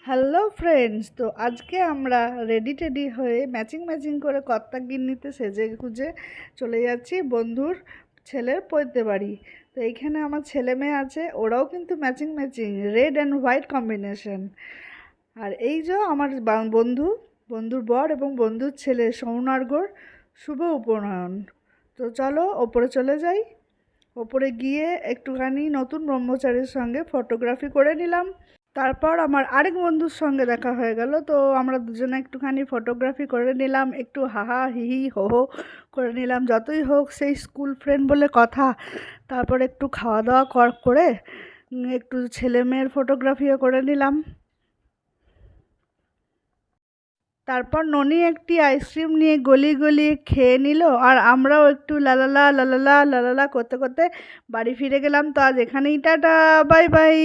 Hello friends, তো আজকে আমরা রেডি হয়ে ম্যাচিং করে কর্তা গিন্নিতে সেজে গুজে চলে যাচ্ছি বন্ধুর ছেলের পৈতে বাড়ি। তো এইখানে আমার ছেলে মেয়ে আছে, ওরাও কিন্তু matching red and white combination. আর এই যে আমার বন্ধুর বর এবং বন্ধুর ছেলে সৌনার্ঘর শুভ উপনয়ন। তো চলো ওপরে চলে যাই। ওপরে গিয়ে একটুখানি নতুন ব্রহ্মচারীর সঙ্গে ফটোগ্রাফি করে নিলাম। তারপর আমার আরেক বন্ধুর সঙ্গে দেখা হয়ে গেল, তো আমরা দুজনে একটুখানি ফটোগ্রাফি করে নিলাম, একটু হাহা হিহি হো হো করে নিলাম। যতই হোক সেই স্কুল ফ্রেন্ড বলে কথা। তারপর একটু খাওয়া দাওয়া করে একটু ছেলে মেয়ের ফটোগ্রাফিও করে নিলাম। তারপর ননি একটি আইসক্রিম নিয়ে গলিয়ে খেয়ে নিল, আর আমরাও একটু লালালা লালালা লালালা করতে করতে বাড়ি ফিরে গেলাম। তো আজ এখানেই টাটা, বাই বাই।